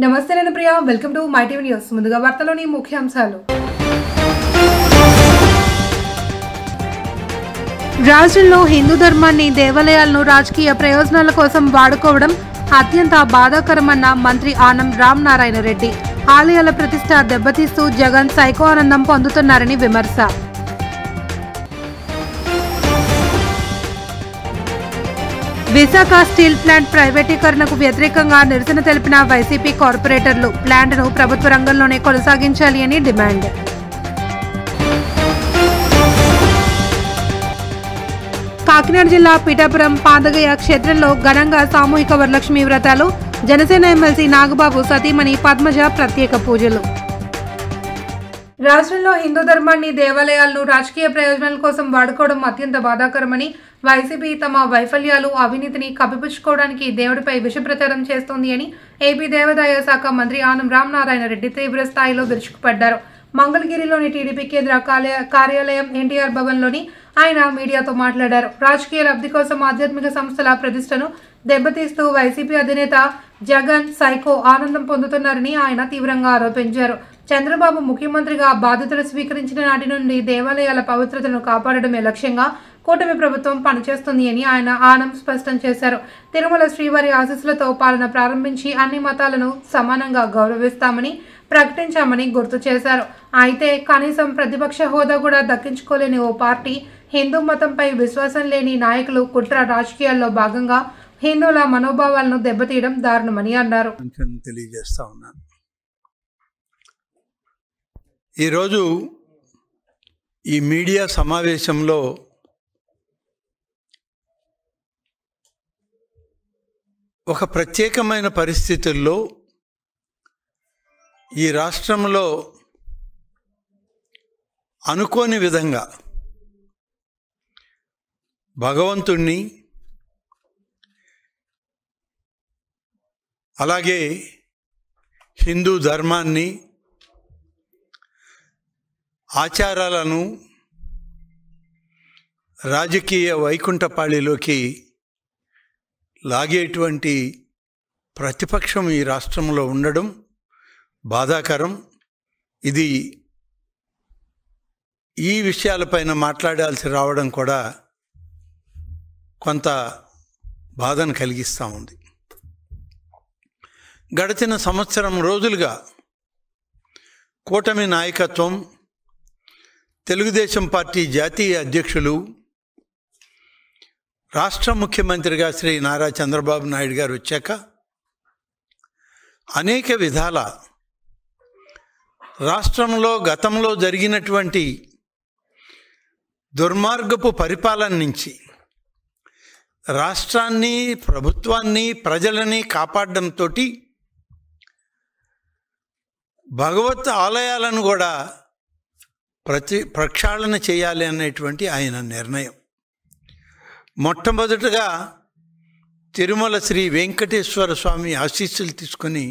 నమస్తే నేను Priya, welcome to my TV news. ముందుగా వార్తలోని ముఖ్యాంశాలు. రాష్ట్రంలో హిందూ ధర్మాన్ని, దేవాలయాలను రాజకీయ ప్రయోజనాల కోసం వాడుకోవడం అత్యంత బాధాకరమన్న మంత్రి ఆనం రామనారాయణ రెడ్డి. ఆలయాల ప్రతిష్ట దెబ్బతీస్తూ జగన్ సైకో ఆనందం పొందుతున్నారని విమర్శ. విశాఖ స్టీల్ ప్లాంట్ ప్రైవేటీకరణకు వ్యతిరేకంగా నిరసన తెలిపిన వైసీపీ కార్పొరేటర్లు ప్లాంట్ను ప్రభుత్వ రంగంలోనే కొనసాగించాలి అని డిమాండ్. కాకినాడ జిల్లా పిఠాపురం పాదగయ క్షేత్రంలో ఘనంగా సామూహిక వరలక్ష్మి వ్రతాలు. జనసేన ఎమ్మెల్సీ నాగబాబు సతీమణి పద్మజ ప్రత్యేక పూజలు. రాష్ట్రంలో హిందూ ధర్మాన్ని, దేవాలయాలను రాజకీయ ప్రయోజనాల కోసం వాడుకోవడం అత్యంత బాధాకరమని, వైసీపీ తమ వైఫల్యాలు, అవినీతిని కప్పిపుచ్చుకోవడానికి దేవుడిపై విష ప్రచారం చేస్తోంది అని ఏపీ దేవాదాయ శాఖ మంత్రి ఆనం రామనారాయణ రెడ్డి తీవ్ర స్థాయిలో విరుచుకుపడ్డారు. మంగళగిరిలోని టీడీపీ కేంద్ర కార్యాలయం ఎన్టీఆర్ భవన్లోని ఆయన మీడియాతో మాట్లాడారు. రాజకీయ లబ్ధి కోసం ఆధ్యాత్మిక సంస్థల ప్రతిష్టను దెబ్బతీస్తూ వైసీపీ అధినేత జగన్ సైకో ఆనందం పొందుతున్నారని ఆయన తీవ్రంగా ఆరోపించారు. చంద్రబాబు ముఖ్యమంత్రిగా బాధ్యతలు స్వీకరించిన నాటి నుండి దేవాలయాల పవిత్రతను కాపాడడమే లక్ష్యంగా కూటమి ప్రభుత్వం పనిచేస్తుంది అని ఆనం స్పష్టం చేశారు. తిరుమల శ్రీవారి ఆశీస్సులతో పాలన ప్రారంభించి అన్ని మతాలను సమానంగా గౌరవిస్తామని ప్రకటించామని గుర్తు చేశారు. అయితే కనీసం ప్రతిపక్ష హోదా కూడా దక్కించుకోలేని ఓ పార్టీ, హిందూ మతంపై విశ్వాసం లేని నాయకులు కుట్ర రాజకీయాల్లో భాగంగా హిందువుల మనోభావాలను దెబ్బతీయడం దారుణమని అన్నారు. తెలియజేస్తా ఉన్నాను. ఈరోజు ఈ మీడియా సమావేశంలో ఒక ప్రత్యేకమైన పరిస్థితుల్లో ఈ రాష్ట్రంలో అనుకోని విధంగా భగవంతుణ్ణి, అలాగే హిందూ ధర్మాన్ని, ఆచారాలను రాజకీయ వైకుంఠపాళిలోకి లాగేటువంటి ప్రతిపక్షం ఈ రాష్ట్రంలో ఉండడం బాధాకరం. ఇది ఈ విషయాలపైన మాట్లాడాల్సి రావడం కూడా కొంత బాధను కలిగిస్తూ ఉంది. గడిచిన సంవత్సరం రోజులుగా కూటమి నాయకత్వం, తెలుగుదేశం పార్టీ జాతీయ అధ్యక్షులు, రాష్ట్ర ముఖ్యమంత్రిగా శ్రీ నారా చంద్రబాబు నాయుడు గారు వచ్చాక అనేక విధాల రాష్ట్రంలో గతంలో జరిగినటువంటి దుర్మార్గపు పరిపాలన నుంచి రాష్ట్రాన్ని, ప్రభుత్వాన్ని, ప్రజలని కాపాడడంతో భగవత్ ఆలయాలను కూడా ప్రక్షాళన చేయాలి అనేటువంటి ఆయన నిర్ణయం. మొట్టమొదటగా తిరుమల శ్రీ వెంకటేశ్వర స్వామి ఆశీస్సులు తీసుకొని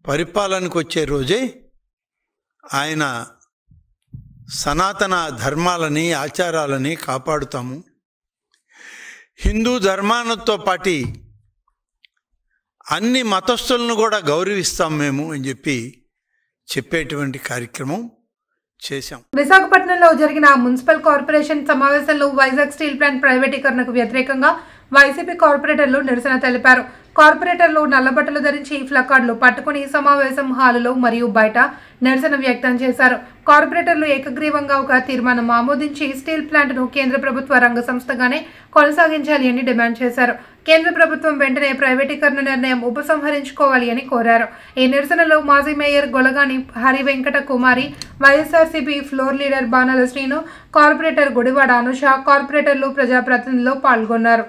పరిపాలనకు వచ్చే రోజే ఆయన సనాతన ధర్మాలని, ఆచారాలని కాపాడుతాము, హిందూ ధర్మాలతో పాటు అన్ని మతస్థులను కూడా గౌరవిస్తాం మేము అని చెప్పేటువంటి కార్యక్రమం చేశాం. విశాఖపట్నంలో జరిగిన మున్సిపల్ కార్పొరేషన్ సమావేశంలో వైజాగ్ స్టీల్ ప్లాంట్ ప్రైవేటీకరణకు వ్యతిరేకంగా వైసీపీ కార్పొరేటర్లు నిరసన తెలిపారు. కార్పొరేటర్లు నల్లబట్టలు ధరించి ప్లకార్డులు పట్టుకుని సమావేశం హాలులో మరియు బయట నిరసన వ్యక్తం చేశారు. కార్పొరేటర్లు ఏకగ్రీవంగా ఒక తీర్మానం ఆమోదించి స్టీల్ ప్లాంట్ను కేంద్ర ప్రభుత్వ రంగ సంస్థగానే కొనసాగించాలి అని డిమాండ్ చేశారు. కేంద్ర ప్రభుత్వం వెంటనే ప్రైవేటీకరణ నిర్ణయం ఉపసంహరించుకోవాలి అని కోరారు. ఈ నిరసనలో మాజీ mayor Golagani Hari Venkata Kumari, YSRCP floor leader Banala Srinu, corporator Gudivada Anusha, కార్పొరేటర్లు, ప్రజాప్రతినిధులు పాల్గొన్నారు.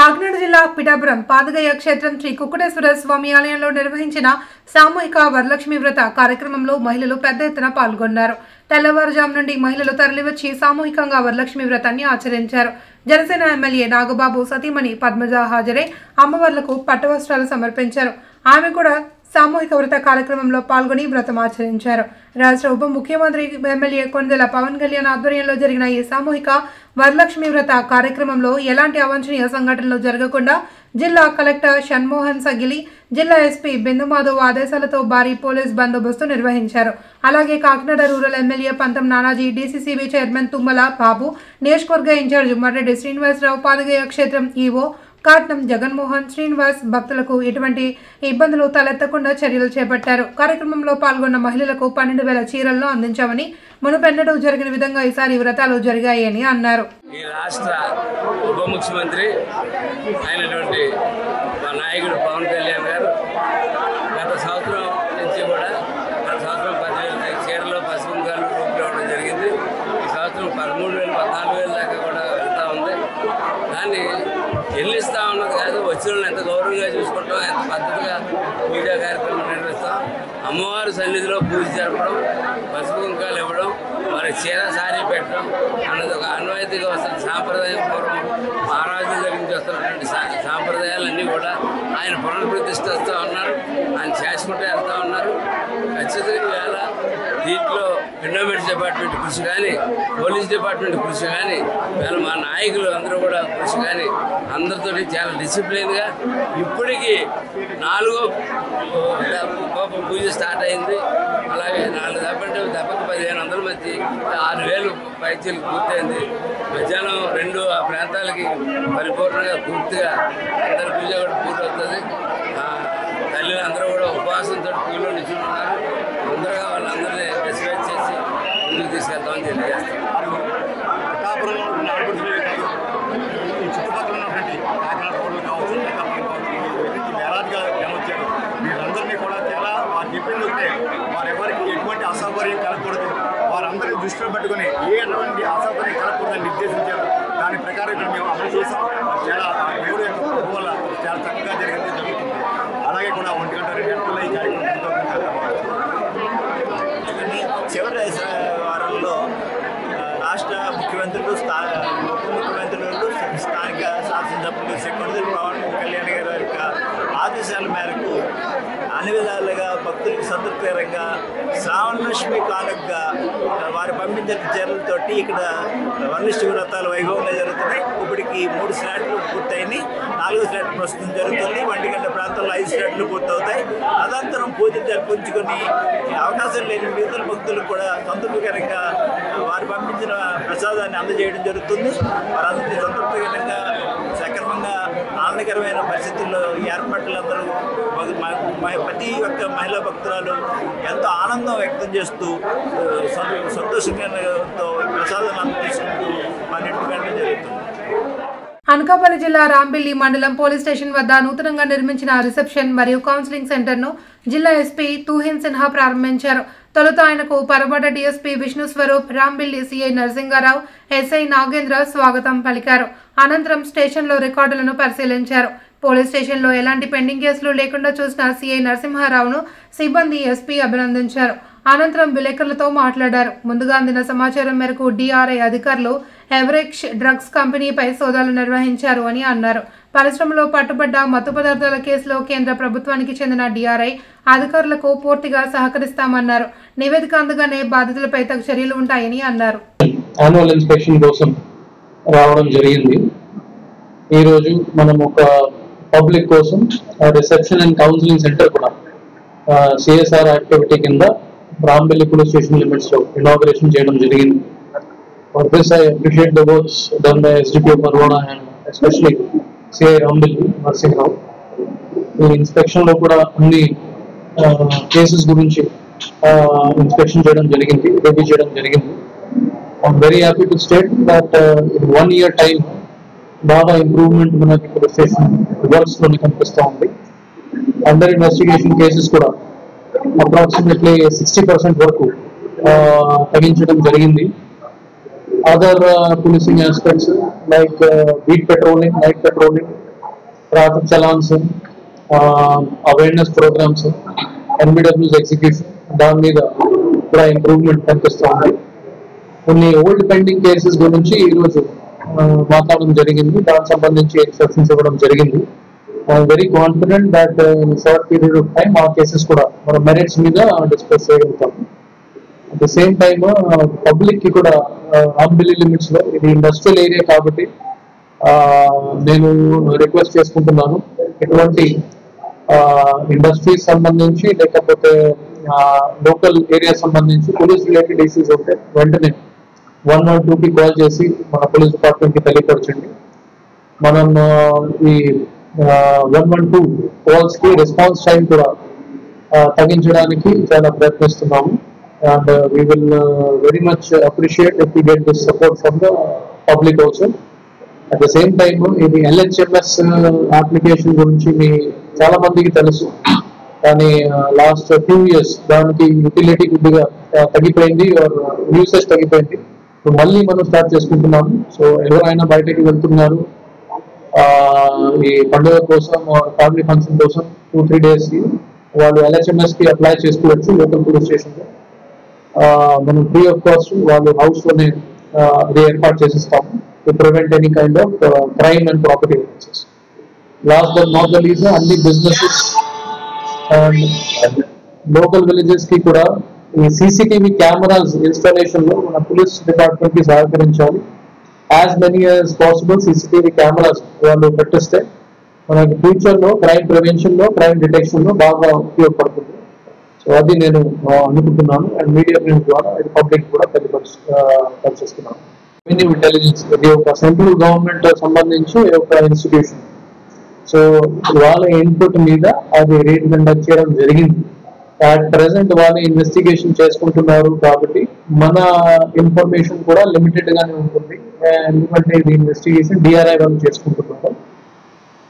కాకినాడ జిల్లా పిఠాపురం పాదగయ క్షేత్రం శ్రీ కుక్కుటేశ్వర స్వామి ఆలయంలో నిర్వహించిన సామూహిక వరలక్ష్మి వ్రత కార్యక్రమంలో మహిళలు పెద్ద ఎత్తున పాల్గొన్నారు. తెల్లవారుజాము నుండి మహిళలు తరలివచ్చి సామూహికంగా వరలక్ష్మి వ్రతాన్ని ఆచరించారు. జనసేన ఎమ్మెల్యే నాగబాబు సతీమణి పద్మజ హాజరై అమ్మవార్లకు పట్టువస్త్రాలు సమర్పించారు. ఆమె కూడా సామూహిక వ్రత కార్యక్రమంలో పాల్గొని వ్రతం ఆచరించారు. రాష్ట్ర ఉప ముఖ్యమంత్రి ఎమ్మెల్యే కొణిదెల పవన్ కళ్యాణ్ ఆధ్వర్యంలో జరిగిన ఈ సామూహిక వరలక్ష్మి వ్రత కార్యక్రమంలో ఎలాంటి అవాంఛనీయ సంఘటనలు జరగకుండా జిల్లా కలెక్టర్ షణ్మోహన్ సగిలి, జిల్లా ఎస్పీ బిందుమాధవ్ ఆదేశాలతో భారీ పోలీస్ బందోబస్తు నిర్వహించారు. అలాగే కాకినాడ రూరల్ ఎమ్మెల్యే పంతం నానాజీ, డీసీసీబీ చైర్మన్ తుమ్మల బాబు, నియోజకవర్గ ఇన్ఛార్జ్ మర్రెడ్డి శ్రీనివాసరావు, పాదగయ క్షేత్రం ఈవో కాట్నం జగన్మోహన్ శ్రీనివాస్ భక్తులకు ఎటువంటి ఇబ్బందులు తలెత్తకుండా చర్యలు చేపట్టారు. కార్యక్రమంలో పాల్గొన్న మహిళలకు 12,000 చీరలను అందించామని, మునుపెన్నడూ జరిగిన విధంగా ఈసారి వ్రతాలు జరిగాయని అన్నారు. ఈ రాష్ట్ర ఉప ముఖ్యమంత్రి అయినటువంటి మా నాయకుడు పవన్ కళ్యాణ్ గారు గత సంవత్సరం నుంచి కూడా గత సంవత్సరం 10,000 చీరలు పసుపుంకాలు రూపురావడం జరిగింది. ఈ సంవత్సరం 13,000 14,000 దాకా కూడా వెళ్తూ ఉంది. దాన్ని చెల్లిస్తూ ఉన్నది కాదు, వచ్చిన వాళ్ళని ఎంత గౌరవంగా చూసుకుంటాం, ఎంత పద్ధతిగా పూజా కార్యక్రమం నిర్వహిస్తాం, అమ్మవారి సన్నిధిలో పూజ జరపడం, పసుపు కుంకాలు ఇవ్వడం, వారి చీర సారీ పెట్టడం అన్నది ఒక అన్వయితీగా వస్తున్న సాంప్రదాయం. పూర్వం మహారాజుల దగ్గర నుంచి వస్తున్నటువంటి సాంప్రదాయాలన్నీ కూడా ఆయన పునఃప్రతిష్ఠిస్తూ ఉన్నారు, ఆయన చేసుకుంటూ వెళ్తూ ఉన్నారు. ఖచ్చితంగా ఇవాళ దీంట్లో ఎండోమెంట్స్ డిపార్ట్మెంట్ కృషి కానీ, పోలీస్ డిపార్ట్మెంట్ కృషి కానీ, ఇవాళ మా నాయకులు అందరూ కూడా కృషి కానీ అందరితో చాలా డిసిప్లిన్గా ఇప్పటికీ 4వ పూజ స్టార్ట్ అయింది. అలాగే 4 దెబ్బకి 1,500 మంది 6,000 పైచీలు పూర్తయింది. మధ్యాహ్నం 2 ఆ ప్రాంతాలకి పరిపూర్ణంగా పూర్తిగా అందరి పూజ కూడా పూర్తవుతుంది. తల్లిలు అందరూ కూడా ఉపవాసంతో పూజలో నిల్చున్నారు. తొందరగా వాళ్ళందరినీ డిస్కస్ చేసి ముందుకు తీసుకెళ్తామని తెలియజేస్తాం. ఈ చుట్టుపక్కల ఉన్నటువంటి కాకినాడ రోడ్లు కావచ్చు, వేలాదిగా జనొచ్చారు. వీళ్ళందరినీ కూడా చాలా వారు చెప్పింది ఉంటే వారెవరికి ఎటువంటి అసౌకర్యం కలగకూడదు, వారందరినీ దృష్టిలో పెట్టుకుని ఎటువంటి అసౌకర్యం కలగకూడదని నిర్దేశించారు. దాని ప్రకారం ఇక్కడ మేము అమలు చేసాం. చాలా దేవుడు యొక్క ప్రభు వల్ల చాలా చక్కగా జరుగుతుంది. అలాగే కూడా 1 గంట 2 గంటల్లో ఈ కార్యక్రమం చివరి వారంలో రాష్ట్ర ముఖ్యమంత్రులు, ఉప ముఖ్యమంత్రులు, స్థానిక శాసనసభ్యులు శ్రీ కొణిదెల పవన్ కళ్యాణ్ గారి యొక్క ఆదేశాల మేరకు అన్ని విధాలుగా భక్తులకు సంతృప్తికరంగా శ్రావణలక్ష్మి కానుకగా వారు పంపించిన చీరలతోటి ఇక్కడ వరలక్ష్మి వ్రతాలు వైభవంగా జరుగుతున్నాయి. ఇప్పటికి 3 స్లాట్లు పూర్తయినాయి. 4వ స్లాట్ ప్రస్తుతం జరుగుతుంది. 1 గంట ప్రాంతంలో 5 స్లాట్లు పూర్తవుతాయి. అనంతరం పూజలు జరిపించుకొని అవకాశం లేని మిగతా భక్తులకు కూడా సంతృప్తికరంగా వారు పంపించిన ప్రసాదాన్ని అందజేయడం జరుగుతుంది. వారందరినీ సంతృప్తికరంగా సక్రమంగా ఆనందకరమైన పరిస్థితుల్లో ఏర్పాట్లందరూ ప్రతి ఒక్క మహిళా భక్తురాలు ఎంతో ఆనందం వ్యక్తం చేస్తూ సంతోషంగా ప్రసాదాన్ని తీసుకుంటూ పన్నెండు జరుగుతుంది. అనకాపల్లి జిల్లా రాంబిల్లి మండలం పోలీస్ స్టేషన్ వద్ద నూతనంగా నిర్మించిన రిసెప్షన్ మరియు కౌన్సిలింగ్ సెంటర్ను జిల్లా ఎస్పీ తుహిన్ సిన్హా ప్రారంభించారు. తొలుత ఆయనకు పరబడ్డ DSP Vishnu Swaroop, Rambilli CI Narasingarao, SI Nagendra స్వాగతం పలికారు. అనంతరం స్టేషన్లో రికార్డులను పరిశీలించారు. పోలీస్ స్టేషన్లో ఎలాంటి పెండింగ్ కేసులు లేకుండా చూసిన సిఐ నరసింహారావును సిబ్బంది ఎస్పీ అభినందించారు. అనంతరం విలేకరులతో మాట్లాడారు. ముందుగా అందిన సమాచారం మేరకు డిఆర్ఐ అధికారులు ఎవరెక్స్ డ్రగ్స్ కంపెనీపై సోదాలు నిర్వహించారు అని అన్నారు. పరిశ్రమలో పట్టుబడ్డ మత్తు పదార్థాల కేసులో కేంద్ర ప్రభుత్వానికి చెందిన డిఆర్ఐ అధికారులకు పూర్తిగా సహకరిస్తామన్నారు. నివేదిక అందగానే బాధితులపై తగు చర్యలు ఉంటాయని అన్నారు. యాన్యువల్ ఇన్స్పెక్షన్ కోసం రావడం జరిగింది. ఈరోజు మనం ఒక పబ్లిక్ కోసం రిసెప్షన్ అండ్ కౌన్సిలింగ్ సెంటర్ కూడా సిఎస్ఆర్ యాక్టివిటీ కింద రాంబిల్లి పోలీస్ స్టేషన్ లిమిట్స్ లో ఇనాగరేషన్ చేయడం జరిగింది. For this, I appreciate the works done by SDP of Arvada and especially CI Rambilli Narsingrao. ఈ ఇన్స్పెక్షన్ లో కూడా అన్ని కేసెస్ గురించి ఇన్స్పెక్షన్ చేయడం జరిగింది, రివ్యూ చేయడం జరిగింది. I'm very happy to state that in 1 year time బాగా ఇంప్రూవ్మెంట్ మనకి పోలీస్ స్టేషన్ వర్క్స్ లోనే కనిపిస్తూ ఉంది. అండర్ ఇన్వెస్టిగేషన్ కేసెస్ కూడా అప్రాక్సిమేట్లీ 60% వరకు తగ్గించడం జరిగింది. Other policing aspects like beat patrolling, night patrolling, traffic challans, awareness programmes, NBWs execution దాని మీద కూడా ఇంప్రూవ్మెంట్ కనిపిస్తూ ఉంది. కొన్ని ఓల్డ్ పెండింగ్ కేసెస్ గురించి ఈరోజు మాట్లాడడం జరిగింది, దానికి సంబంధించి ఇన్స్ట్రక్షన్స్ ఇవ్వడం జరిగింది. I'm very confident that in short period of time ఆ కేసెస్ కూడా మన మెరిట్స్ మీద డిస్కస్ చేయగలుగుతాం. At the same time public కి కూడా అంబిలీ లిమిట్స్ లో, ఇది ఇండస్ట్రియల్ ఏరియా కాబట్టి నేను రిక్వెస్ట్ చేసుకుంటున్నాను, ఎటువంటి ఇండస్ట్రీస్ సంబంధించి లేకపోతే లోకల్ ఏరియా సంబంధించి పోలీస్ రిలేటెడ్ ఇష్యూస్ ఉంటే వెంటనే 112కి కాల్ చేసి మన పోలీస్ డిపార్ట్మెంట్ కి తెలియపరచండి. మనం ఈ 112 కాల్స్ కి రెస్పాన్స్ టైం కూడా తగ్గించడానికి చాలా ప్రయత్నిస్తున్నాము. And we will very much appreciate if we get this support from the public also. At the same time ఇది LHMS అప్లికేషన్ గురించి మీ చాలా మందికి తెలుసు, కానీ లాస్ట్ 2 years దానికి యూటిలిటీ కొద్దిగా తగ్గిపోయింది, యూసేజ్ తగ్గిపోయింది. మళ్ళీ మనం స్టార్ట్ చేసుకుంటున్నాము. సో ఎవరైనా బయటకి వెళ్తున్నారు ఈ పండుగ కోసం, ఫ్యామిలీ ఫంక్షన్ కోసం 2-3 days వాళ్ళు LHMS కి అప్లై చేసుకోవచ్చు లోకల్ పోలీస్ స్టేషన్ లో. మనం ఫ్రీ ఆఫ్ కాస్ట్ వాళ్ళు హౌస్ లోనే అది ఏర్పాటు చేసిస్తాము to prevent any kind of crime and property offences. Last but not the least, అన్ని బిజినెసెస్ అండ్ లోకల్ విలేజెస్ కి కూడా ఈ CCTV కెమెరాస్ ఇన్స్టాలేషన్ లో మన పోలీస్ డిపార్ట్మెంట్ కి సహకరించాలి. As many as possible CCTV cameras వాళ్ళు పెట్టిస్తే మనకి ఫ్యూచర్ లో క్రైమ్ ప్రివెన్షన్ లో, క్రైమ్ డిటెక్షన్ లో బాగా ఉపయోగపడుతుంది. సో అది నేను అనుకుంటున్నాను అండ్ మీడియా ప్రింట్ ద్వారా ఇది పబ్లిక్ కూడా తెలియపరుస్తున్నాను. రెవెన్యూ ఇంటెలిజెన్స్ ఇది ఒక సెంట్రల్ గవర్నమెంట్ సంబంధించి ఒక ఇన్స్టిట్యూషన్. సో వాళ్ళ ఇన్పుట్ మీద అది రేట్ కండక్ట్ చేయడం జరిగింది. అట్ ప్రెసెంట్ వాళ్ళు ఇన్వెస్టిగేషన్ చేసుకుంటున్నారు కాబట్టి మన ఇన్ఫర్మేషన్ కూడా లిమిటెడ్ గానే ఉంటుంది, ఎందుకంటే ఇది ఇన్వెస్టిగేషన్ DRI వాళ్ళు చేసుకుంటున్నారు.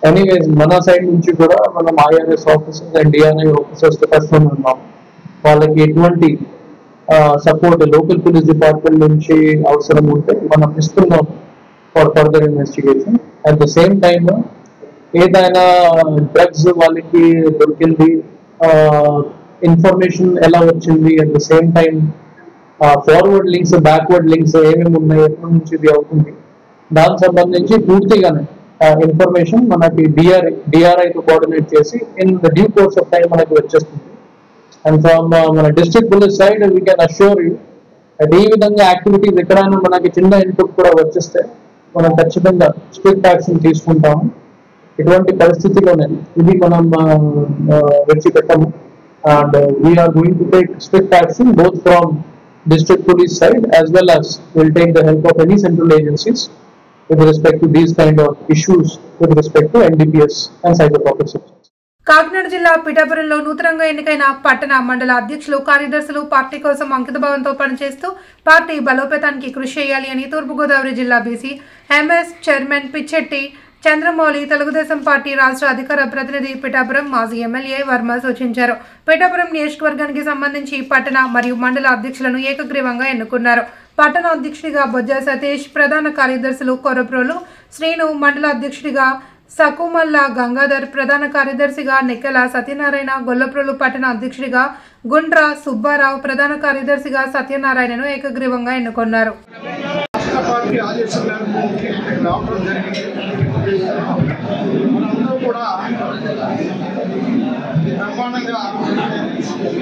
ఎనీవేస్ మన సైడ్ నుంచి కూడా మనం IRS officers and DRI officers కష్టం ఉన్నాం. వాళ్ళకి ఎటువంటి సపోర్ట్ లోకల్ పోలీస్ డిపార్ట్మెంట్ నుంచి అవసరం ఉంటే మనం ఇస్తున్నాం for further investigation. At the same time ఏదైనా డ్రగ్స్ వాళ్ళకి దొరికింది, ఇన్ఫర్మేషన్ ఎలా వచ్చింది, at the same time forward links, backward links ఏమేమి ఉన్నాయి, ఎక్కడి నుంచి ఇది అవుతుంది, దానికి సంబంధించి పూర్తిగానే ఇన్ఫర్మేషన్ మనకి DRI-తో కోఆర్డినేట్ చేసి in the due course of time మనకి వచ్చేస్తుంది. అండ్ ఫ్రమ్ మన district police side we can assure you at ఈ విధంగా యాక్టివిటీస్ ఎక్కడైనా మనకి చిన్న ఇన్పుట్ కూడా వచ్చేస్తే మనం ఖచ్చితంగా స్ట్రిక్ట్ యాక్షన్ తీసుకుంటాము. ఇటువంటి పరిస్థితిలోనే ఇది మనం విడిచిపెట్టాము. And we are going to take strict action both from district police side as well as we'll take the help of any central agencies with respect to these kind of issues with respect to NDPS and cyber protection. Kakinada జిల్లా పిఠాపురంలో నూతనంగా ఎన్నికైన పట్టణ మండల అధ్యక్షులు, కార్యదర్శులు party కోసం అంకితభావంతో పనిచేస్తూ పార్టీ బలోపేతానికి కృషి చేయాలి అని తూర్పుగోదావరి జిల్లా BC MS chairman Pichetti Chandramouli, Telugu Desam party రాష్ట్ర అధికార ప్రతినిధి పిఠాపురం మాజీ ఎమ్మెల్యే వర్మ సూచించారు. పిఠాపురం నియోజకవర్గానికి సంబంధించి పట్టణ మరియు మండల అధ్యక్షులను ఏకగ్రీవంగా ఎన్నుకున్నారు. పట్టణ అధ్యక్షుడిగా బొజ్జ సతీష్, ప్రధాన కార్యదర్శులు కొరప్రోలు శ్రీను, మండల అధ్యక్షుడిగా సకుమల్లా గంగాధర్, ప్రధాన కార్యదర్శిగా నెక్కల సత్యనారాయణ, గొల్లప్రోలు పట్టణ అధ్యక్షుడిగా గుండ్ర సుబ్బారావు, ప్రధాన కార్యదర్శిగా సత్యనారాయణను ఏకగ్రీవంగా ఎన్నుకున్నారు. కూడా బ్రహ్మాండంగా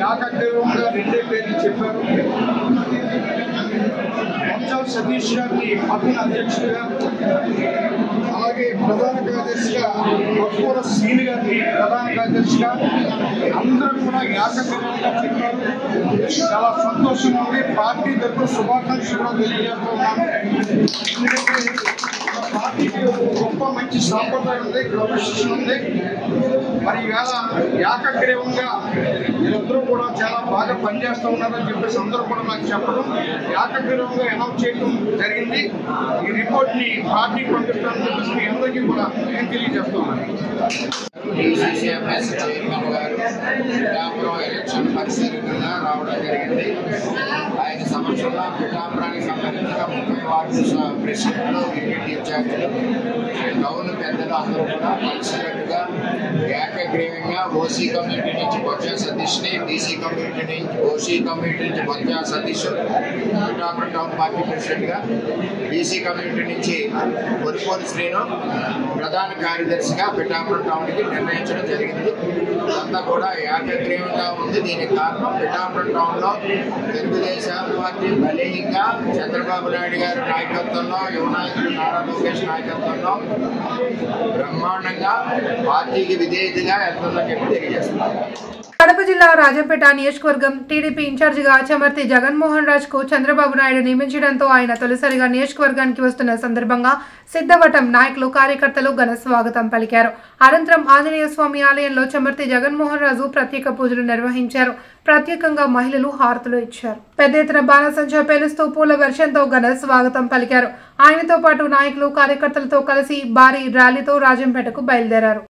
ఏకగ్రీవంగా 2 పేర్లు చెప్పారు. బొజ్జ సతీష్ గారిని పట్టణ అధ్యక్షుడిగా, అలాగే ప్రధాన కార్యదర్శిగా మక్కువ శ్రీని గారిని ప్రధాన కార్యదర్శిగా అందరూ కూడా ఏకగ్రీవంగా చెప్పారు. చాలా సంతోషంగా ఉంది. పార్టీ తరఫున శుభాకాంక్షలు కూడా తెలియజేస్తూ ఉన్నాను. ఎందుకంటే పార్టీకి గొప్ప మంచి సాంప్రదాయం ఉంది, క్రమశిక్షణ ఉంది. మరి ఇవాళ ఏకగ్రీవంగా వీళ్ళిద్దరూ కూడా చాలా బాగా పనిచేస్తూ ఉన్నారని చెప్పేసి అందరూ కూడా నాకు చెప్పడం, ఏకగ్రీవంగా అనౌన్స్ చేయడం జరిగింది. ఈ రిపోర్ట్ని పార్టీకి పంపిస్తానని చెప్పేసి మీ అందరికీ కూడా నేను తెలియజేస్తున్నాను. DCCMS చైర్మన్ గారు పిఠాపురం ఎలక్షన్ పరిశీలనగా రావడం జరిగింది. ఆయన సమక్షంలో పిఠాపురానికి సంబంధించిన 30 వార్డు ప్రెసిడెంట్లు, యూనిట్ ఇన్ఛార్జీలు, టౌన్ పెద్దలు అందరూ కూడా కలిసినట్టుగా ఏకగ్రీవంగా ఓసీ కమ్యూనిటీ నుంచి బొజ్జా సతీష్ని, బీసీ కమ్యూనిటీ నుంచి ఓసీ కమ్యూనిటీ నుంచి బొజ్జా సతీష్ పిఠాపురం టౌన్ పార్టీ ప్రెసిడెంట్గా, బీసీ కమ్యూనిటీ నుంచి పొలిపోలి శ్రీను ప్రధాన కార్యదర్శిగా పిఠాపురం టౌన్కి నిర్ణయించడం జరిగింది. ఇదంతా కూడా ఏకగ్రీవంగా ఉంది. దీనికి కారణం పిఠాపురం టౌన్లో తెలుగుదేశం పార్టీ బలీయంగా చంద్రబాబు నాయుడు గారి నాయకత్వంలో, యువ నాయకుడు నారా లోకేష్ నాయకత్వంలో బ్రహ్మాండంగా పార్టీకి విధేయతగా వెళ్తుందని చెప్పి తెలియజేస్తున్నారు. కడప జిల్లా రాజంపేట నియోజకవర్గం టీడీపీ ఇన్ఛార్జిగా చమర్తి జగన్మోహన్ రాజ్ కు చంద్రబాబు నాయుడు నియమించడంతో ఆయన తొలిసారిగా నియోజకవర్గానికి వస్తున్న సందర్భంగా సిద్ధవటం నాయకులు, కార్యకర్తలు ఘన స్వాగతం పలికారు. అనంతరం ఆంజనేయ స్వామి ఆలయంలో చమర్తి జగన్మోహన్ రాజు ప్రత్యేక పూజలు నిర్వహించారు. ప్రత్యేకంగా మహిళలు హారతులు ఇచ్చారు. పెద్ద ఎత్తున బాణసంచా పేలుస్తూ పూల వర్షంతో ఘన స్వాగతం పలికారు. ఆయనతో పాటు నాయకులు, కార్యకర్తలతో కలిసి భారీ ర్యాలీతో రాజంపేటకు బయలుదేరారు.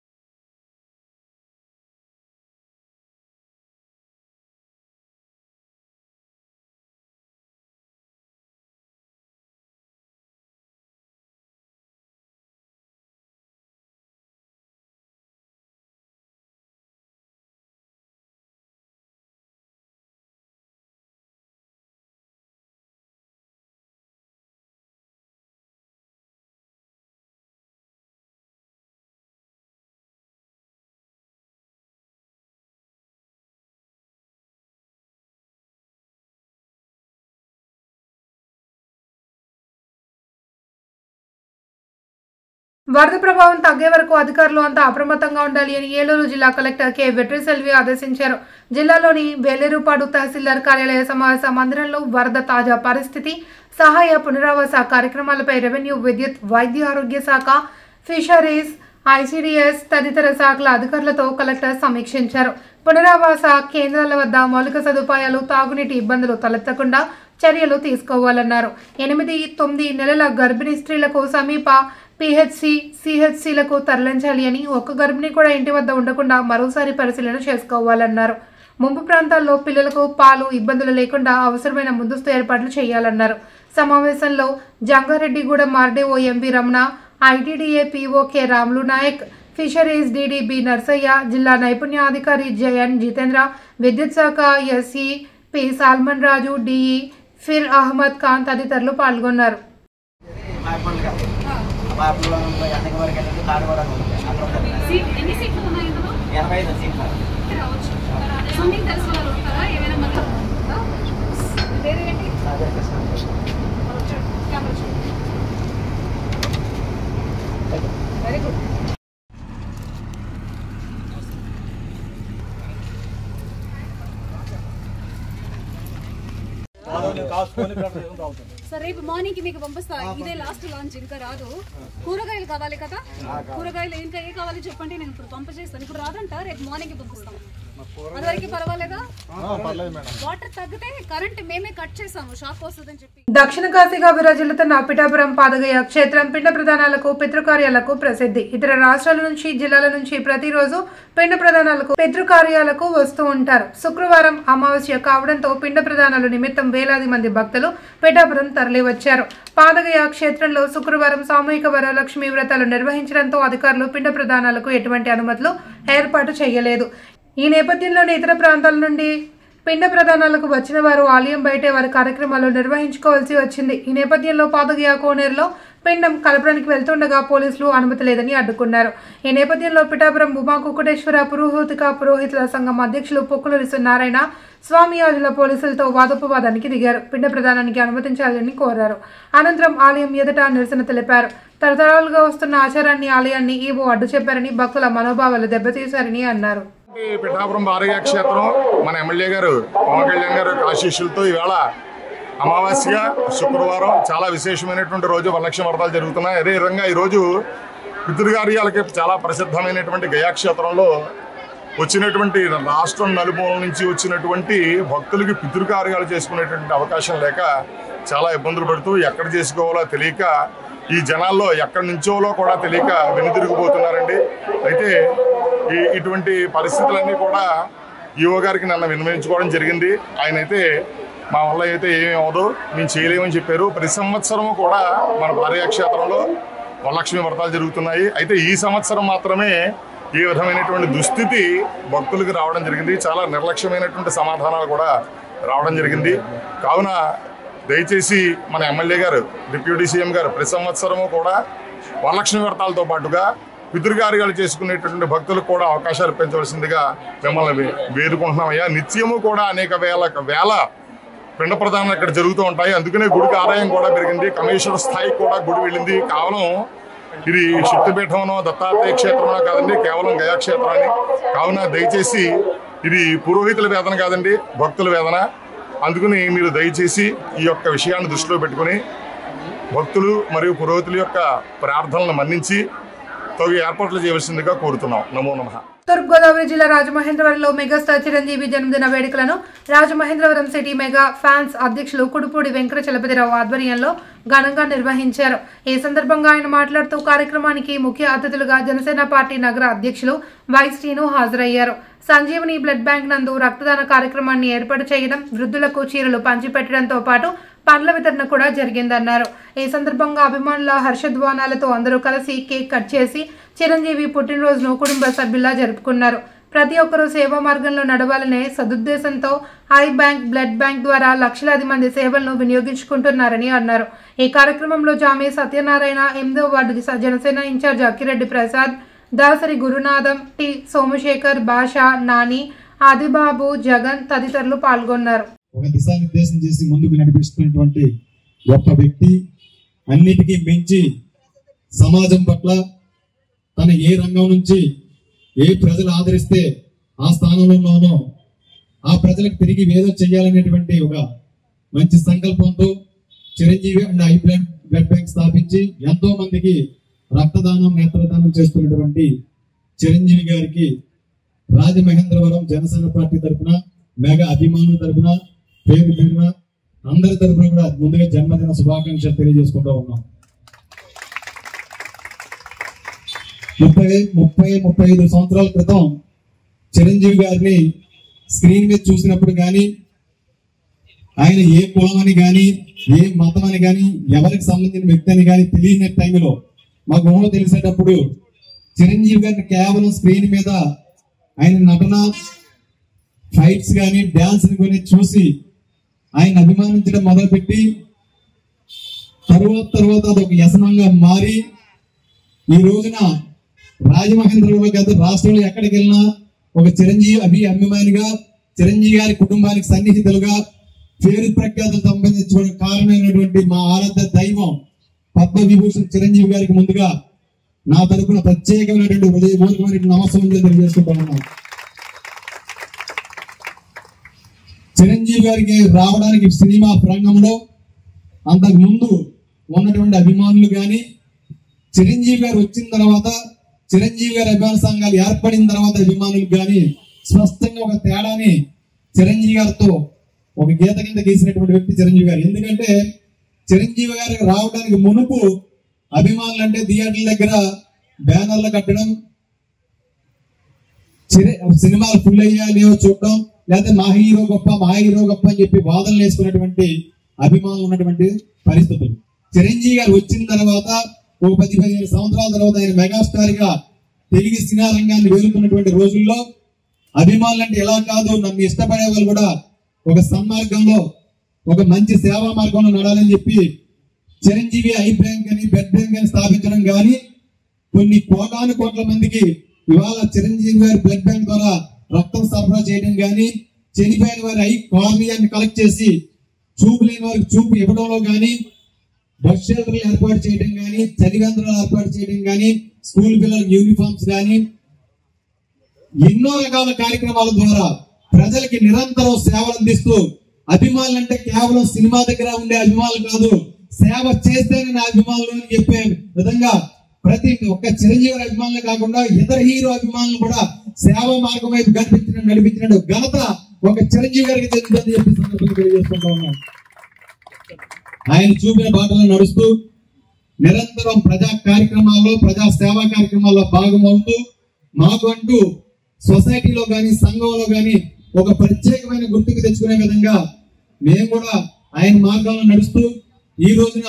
వరద ప్రభావం తగ్గే వరకు అధికారులు అంతా అప్రమత్తంగా ఉండాలి అని ఏలూరు జిల్లా కలెక్టర్ కె వెట్రిసెల్వి ఆదేశించారు. జిల్లాలోని వేలేరుపాడు తహసీల్దార్ కార్యాలయ సమావేశ మందిరంలో వరద తాజా పరిస్థితి, సహాయ పునరావాస కార్యక్రమాలపై రెవెన్యూ, విద్యుత్, వైద్య ఆరోగ్య శాఖ, ఫిషరీస్, ఐసిడిఎస్ తదితర శాఖల అధికారులతో కలెక్టర్ సమీక్షించారు. పునరావాస కేంద్రాల వద్ద మౌలిక సదుపాయాలు, తాగునీటి ఇబ్బందులు తలెత్తకుండా చర్యలు తీసుకోవాలన్నారు. 8-9 నెలల గర్భిణీ స్త్రీలకు సమీప పిహెచ్సి, సిహెచ్సిలకు తరలించాలి అని, ఒక్క గర్భిణి కూడా ఇంటి వద్ద ఉండకుండా మరోసారి పరిశీలన చేసుకోవాలన్నారు. ముంపు ప్రాంతాల్లో పిల్లలకు పాలు ఇబ్బందులు లేకుండా అవసరమైన ముందస్తు ఏర్పాట్లు చేయాలన్నారు. సమావేశంలో Jangareddygudem RDO MV Ramana, ITDA PO K Ramulu Naik, fisheries DD B Narsaiah, జిల్లా నైపుణ్యాధికారి జయన్ జితేంద్ర, విద్యుత్ శాఖ SE P Salman Raju, DE Fir Ahmed Khan తదితరులు పాల్గొన్నారు. Very good. సార్ రేపు మార్నింగ్ కి మీకు పంపిస్తా. ఇదే లాస్ట్ లాంచ్, ఇంకా రాదు. కూరగాయలు కావాలి కదా, కూరగాయలు ఇంకా ఏ కావాలి చెప్పండి, నేను ఇప్పుడు పంపించేస్తాను. ఇప్పుడు రాదంట, రేపు మార్నింగ్ పంపిస్తాం. అదివరకు పర్వాలేదా? వాటర్ తగ్గితే కరెంట్ మేమే కట్ చేసాము, షాక్ వస్తుందని చెప్పి. దక్షిణ కాశీగా విరాజిల్లుతున్న పిఠాపురం పాదగయ క్షేత్రం పిండ ప్రదానాలకు, పితృకార్యాలకు ప్రసిద్ధి. ఇతర రాష్ట్రాల నుంచి, జిల్లాల నుంచి ప్రతిరోజు పిండ ప్రదానాలకు, పితృకార్యాలకు వస్తూ ఉంటారు. శుక్రవారం అమావాస్య కావడంతో పిండ ప్రదానాల నిమిత్తం వేలాది మంది భక్తులు పిఠాపురం తరలివచ్చారు. పాదగయ క్షేత్రంలో శుక్రవారం సామూహిక వరలక్ష్మి వ్రతాలు నిర్వహించడంతో అధికారులు పిండ ప్రదానాలకు ఎటువంటి అనుమతులు ఏర్పాటు చేయలేదు. ఈ నేపథ్యంలోనే ఇతర ప్రాంతాల నుండి పిండ ప్రదానాలకు వచ్చిన వారు ఆలయం బయటే వారి కార్యక్రమాలు నిర్వహించుకోవాల్సి వచ్చింది. ఈ నేపథ్యంలో పాదగయ కోనేరులో పిండం కలపడానికి వెళ్తుండగా పోలీసులు అనుమతి లేదని అడ్డుకున్నారు. ఈ నేపథ్యంలో పిఠాపురం ఉమా కుకుటేశ్వర పురోహితుల సంఘం అధ్యక్షులు పొక్కులూరి నారాయణ స్వామియాజుల పోలీసులతో వాదోపవాదానికి దిగారు. పిండ ప్రదానానికి అనుమతించాలని కోరారు. అనంతరం ఆలయం ఎదుట నిరసన తెలిపారు. తరతరాలుగా వస్తున్న ఆచారాన్ని, ఆలయాన్ని ఈవో అడ్డు చెప్పారని, భక్తుల మనోభావాలు దెబ్బతీశారని అన్నారు. పిఠాపురం పాదగయ క్షేత్రం మన ఎమ్మెల్యే గారు పవన్ కళ్యాణ్ గారు ఆశీస్సులతో ఈవేళ అమావాస్య శుక్రవారం చాలా విశేషమైనటువంటి రోజు, వరలక్ష్మి వ్రతాలు జరుగుతున్నాయి. అదే విధంగా ఈరోజు పితృకార్యాలకి చాలా ప్రసిద్ధమైనటువంటి గయాక్షేత్రంలో వచ్చినటువంటి రాష్ట్రం నలుమూలల నుంచి వచ్చినటువంటి భక్తులకి పితృకార్యాలు చేసుకునేటువంటి అవకాశం లేక చాలా ఇబ్బందులు పడుతూ ఎక్కడ చేసుకోవాలో తెలియక ఈ జనాల్లో ఎక్కడి నుంచోలో కూడా తెలియక వెనుదిరిగిపోతున్నారండి. అయితే ఇటువంటి పరిస్థితులన్నీ కూడా ఈవో గారికి నన్ను విన్నవించుకోవడం జరిగింది. ఆయన అయితే మా వల్ల అయితే ఏమీ అవ్వదు, మేము చేయలేమని చెప్పారు. ప్రతి సంవత్సరం కూడా మన భార్యాక్షేత్రంలో వరలక్ష్మి వ్రతాలు జరుగుతున్నాయి. అయితే ఈ సంవత్సరం మాత్రమే ఈ విధమైనటువంటి దుస్థితి భక్తులకు రావడం జరిగింది. చాలా నిర్లక్ష్యమైనటువంటి సమాధానాలు కూడా రావడం జరిగింది. కావున దయచేసి మన ఎమ్మెల్యే గారు, డిప్యూటీ సీఎం గారు ప్రతి సంవత్సరము కూడా వరలక్ష్మి వ్రతాలతో పాటుగా పితృకార్యాలు చేసుకునేటటువంటి భక్తులకు కూడా అవకాశాలు పెంచవలసిందిగా మిమ్మల్ని వేడుకుంటున్నామయ్యా. నిత్యము కూడా అనేక వేల పిండ ప్రదానాలు ఇక్కడ జరుగుతూ ఉంటాయి. అందుకనే గుడికి ఆదాయం కూడా పెరిగింది. కమిషనర్ స్థాయికి కూడా గుడి వెళ్ళింది. కేవలం ఇది శక్తిపీఠమనో దత్తాత్రేయ క్షేత్రమనో కాదండి, కేవలం గయాక్షేత్రాన్ని. కావున దయచేసి ఇది పురోహితుల వేదన కాదండి, భక్తుల వేదన. అందుకని మీరు దయచేసి ఈ యొక్క విషయాన్ని దృష్టిలో పెట్టుకుని భక్తులు మరియు పురోహితుల యొక్క ప్రార్థనలను మన్నించి తగు ఏర్పాట్లు చేయవలసిందిగా కోరుతున్నాం. నమో నమః. తూర్పుగోదావరి జిల్లా రాజమహేంద్రవరంలో మెగాస్టార్ చిరంజీవి జన్మదిన వేడుకలను రాజమహేంద్రవరం సిటీ మెగా ఫ్యాన్స్ అధ్యక్షులు కుడుపూడి వెంకట చలపతిరావు ఆధ్వర్యంలో ఘనంగా నిర్వహించారు. ఈ సందర్భంగా ఆయన మాట్లాడుతూ కార్యక్రమానికి ముఖ్య అతిథులుగా జనసేన పార్టీ నగర అధ్యక్షులు వై శ్రీను హాజరయ్యారు. సంజీవని బ్లడ్ బ్యాంక్ నందు రక్తదాన కార్యక్రమాన్ని ఏర్పాటు చేయడం, వృద్ధులకు చీరలు పంచిపెట్టడంతో పాటు పండ్ల వితరణ కూడా జరిగిందన్నారు. ఈ సందర్భంగా అభిమానుల హర్షధ్వానాలతో అందరూ కలిసి కేక్ కట్ చేసి చిరంజీవి పుట్టినరోజును కుటుంబ సభ్యుల్లా జరుపుకున్నారు. ప్రతి ఒక్కరూ సేవా మార్గంలో నడవాలనే సదుద్దేశంతో ఐ బ్యాంక్, బ్లడ్ బ్యాంక్ ద్వారా లక్షలాది మంది సేవలను వినియోగించుకుంటున్నారని అన్నారు. ఈ కార్యక్రమంలో జామే సత్యనారాయణ, 8వ ward Janasena incharge Akkireddy Prasad, Dasari Gurunatham, T Somasekhar, Basha, Nani, Adibabu, Jagan తదితరులు పాల్గొన్నారు. ఒక దిశానిర్దేశం చేసి ముందుకు నడిపిస్తున్నటువంటి గొప్ప వ్యక్తి. అన్నిటికీ మించి సమాజం పట్ల తన ఏ రంగం నుంచి ఏ ప్రజలు ఆదరిస్తే ఆ స్థానంలోనో ఆ ప్రజలకు తిరిగి ఏదో చేయాలనేటువంటి ఒక మంచి సంకల్పంతో Chiranjeevi and I blood bank స్థాపించి ఎంతో మందికి రక్తదానం, నేత్రదానం చేస్తున్నటువంటి చిరంజీవి గారికి రాజమహేంద్రవరం జనసేన పార్టీ తరఫున, మెగా అభిమానుల తరఫున, పేరు పేరున అందరి తరఫున కూడా ముందుగా జన్మదిన శుభాకాంక్షలు తెలియజేసుకుంటూ ఉన్నాం. 35 సంవత్సరాల క్రితం చిరంజీవి గారిని స్క్రీన్ మీద చూసినప్పుడు కానీ, ఆయన ఏ కులం అని కానీ, ఏ మతం అని కానీ, ఎవరికి సంబంధించిన వ్యక్తి అని కానీ తెలియని టైంలో మాకు ఊహ తెలిసేటప్పుడు చిరంజీవి గారిని కేవలం స్క్రీన్ మీద ఆయన నటన, ఫైట్స్ కానీ, డాన్స్ కానీ చూసి ఆయన అభిమానించడం మొదలుపెట్టి తర్వాత అదొక వ్యసనంగా మారి ఈ రోజున రాజమహేంద్రవరం కాదు, రాష్ట్రంలో ఎక్కడికి వెళ్ళినా ఒక చిరంజీవి అభిమానిగా, చిరంజీవి గారి కుటుంబానికి సన్నిహితులుగా పేరు ప్రఖ్యాతులు సంబంధించుకోవడం కారణమైనటువంటి మా ఆరాధ్య దైవం పద్మవిభూషణ్ చిరంజీవి గారికి ముందుగా నా తరపున ప్రత్యేకమైనటువంటి హృదయపూర్వకమైన నమస్కారం తెలియజేసుకుంటా ఉన్నాం. చిరంజీవి గారికి రావడానికి సినిమా రంగంలో అంతకు ముందు ఉన్నటువంటి అభిమానులు కానీ, చిరంజీవి గారు వచ్చిన తర్వాత, చిరంజీవి గారి అభిమాన సంఘాలు ఏర్పడిన తర్వాత అభిమానులు కానీ స్పష్టంగా ఒక తేడాని చిరంజీవి గారితో ఒక గీత కింద గీసినటువంటి వ్యక్తి చిరంజీవి గారు. ఎందుకంటే చిరంజీవి గారికి రావడానికి మునుపు అభిమానులు అంటే థియేటర్ల దగ్గర బ్యానర్లు కట్టడం, సినిమాలు ఫుల్ అయ్యాలి చూడడం, లేకపోతే మా హీరో గొప్ప అని చెప్పి వాదనలు వేసుకున్నటువంటి అభిమానులు ఉన్నటువంటి పరిస్థితులు. చిరంజీవి గారు వచ్చిన తర్వాత ఒక 10-15 సంవత్సరాల తర్వాత ఆయన మెగాస్టార్ గా తెలుగు సినిమా రంగాన్ని వెలుగుతున్నటువంటి రోజుల్లో అభిమానులు అంటే ఎలా కాదు, నన్ను ఇష్టపడే వాళ్ళు కూడా ఒక సన్మార్గంలో, ఒక మంచి సేవా మార్గంలో నడాలని చెప్పి చిరంజీవి ఐ బ్యాంక్ అని, బ్లడ్ బ్యాంక్ అని స్థాపించడం కానీ, కొన్ని కోట్ల మందికి ఇవాళ చిరంజీవి గారి బ్లడ్ బ్యాంక్ ద్వారా రక్తం సరఫరా చేయడం కానీ, చనిపోయిన వారి ఐ కార్నియాన్ని కలెక్ట్ చేసి చూపు లేని వారికి చూపు ఇవ్వడంలో కానీ, బస్ షెల్టర్లు ఏర్పాటు చేయడం కానీ, చలివేంద్రాలు ఏర్పాటు చేయడం కానీ, స్కూల్ పిల్లలకు యూనిఫామ్స్ కానీ, ఎన్నో రకాల కార్యక్రమాల ద్వారా ప్రజలకి నిరంతరం సేవలు అందిస్తూ, అభిమానులు అంటే కేవలం సినిమా దగ్గర ఉండే అభిమానులు కాదు, సేవ చేస్తేనే నా అభిమానులు అని చెప్పే విధంగా ప్రతి ఒక్క చిరంజీవి అభిమానులు కాకుండా ఇతర హీరో అభిమానులు కూడా సేవా మార్గం వైపు నడిపించిన ఘనత ఒక చిరంజీవి గారికి చెందుతుందని చెప్పి సందర్భంగా తెలియజేసుకుంటా ఉన్నాం. ఆయన చూపిన బాటలో నడుస్తూ నిరంతరం ప్రజా కార్యక్రమాల్లో, ప్రజా సేవా కార్యక్రమాల్లో భాగమవుతూ మాకు అంటూ సొసైటీలో కానీ సంఘంలో కానీ ఒక ప్రత్యేకమైన గుర్తుకు తెచ్చుకునే విధంగా మేము కూడా ఆయన మార్గాల్లో నడుస్తూ ఈ రోజున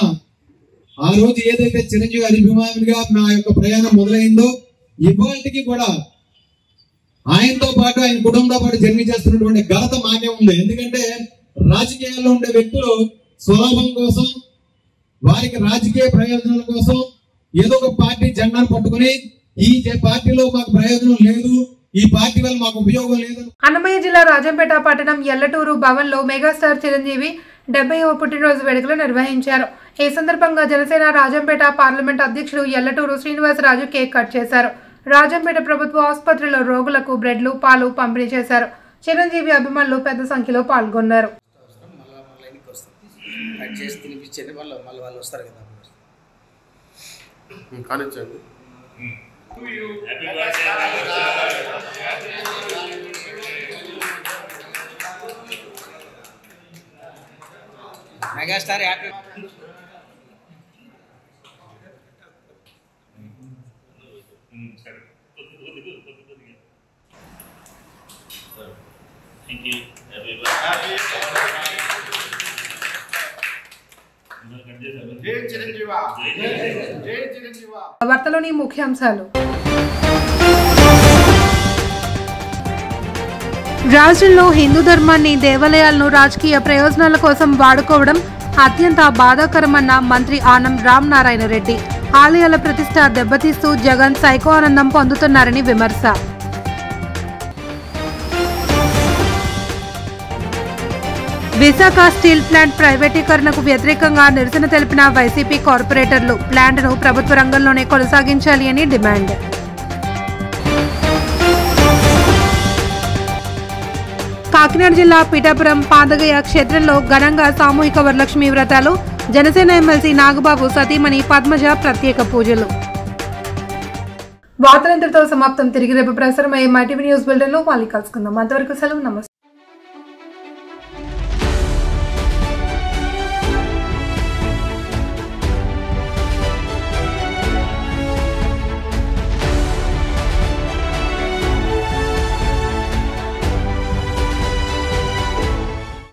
ఆ రోజు ఏదైతే చిరంజీవి అభిమానిగా నా యొక్క ప్రయాణం మొదలైందో ఇవాళకి కూడా ఆయనతో పాటు ఆయన కుటుంబంతో పాటు జర్నీ చేస్తున్నటువంటి ఘనత మాకే ఉంది. ఎందుకంటే రాజకీయాల్లో ఉండే వ్యక్తులు స్వలాభం కోసం, వారికి రాజకీయ ప్రయోజనాల కోసం ఏదో ఒక పార్టీ జెండాను పట్టుకుని ఈ పార్టీలో మాకు ప్రయోజనం లేదు, ఈ పార్టీ వల్ల మాకు ఉపయోగం లేదు. అన్నమయ్య జిల్లా రాజంపేట పట్టణం ఎల్లటూరు భవన్ లో మెగాస్టార్ చిరంజీవి 70వ పుట్టినరోజు వేడుకలు నిర్వహించారు. ఈ సందర్భంగా జనసేన రాజంపేట పార్లమెంట్ అధ్యక్షుడు ఎల్లటూరు శ్రీనివాసరాజు కేక్ కట్ చేశారు. రాజంపేట ప్రభుత్వ ఆసుపత్రిలో రోగులకు బ్రెడ్లు, పాలు పంపిణీ చేశారు. చిరంజీవి అభిమానులు పెద్ద సంఖ్యలో పాల్గొన్నారు. మెగాస్టార్ హ్యాపీ వార్తలోని ముఖ్యాంశాలు. రాష్ట్రంలో హిందూ ధర్మాన్ని, దేవాలయాలను రాజకీయ ప్రయోజనాల కోసం వాడుకోవడం అత్యంత బాధాకరమన్న మంత్రి ఆనం రామ్ నారాయణ రెడ్డి. ఆలయాల ప్రతిష్ట దెబ్బతీస్తూ జగన్ సైకో ఆనందం పొందుతున్నారని విమర్శ. విశాఖ స్టీల్ ప్లాంట్ ప్రైవేటీకరణకు వ్యతిరేకంగా నిరసన తెలిపిన వైసీపీ కార్పొరేటర్లు ప్లాంట్ను ప్రభుత్వ రంగంలోనే కొనసాగించాలి అని డిమాండ్. కాకినాడ జిల్లా పిఠాపురం పాదగయ క్షేత్రంలో ఘనంగా సామూహిక వరలక్ష్మి వ్రతాలు. జనసేన ఎమ్మెల్సీ నాగబాబు సతీమణి పద్మజ ప్రత్యేక పూజలు. వార్తలంతటితో సమాప్తం. తిరిగి రేపు ప్రసారమయ్యే మైటీవీ న్యూస్ బులెటిన్లో మళ్ళీ కలుసుకుందాం. అంతవరకు సెలవు. నమస్తే.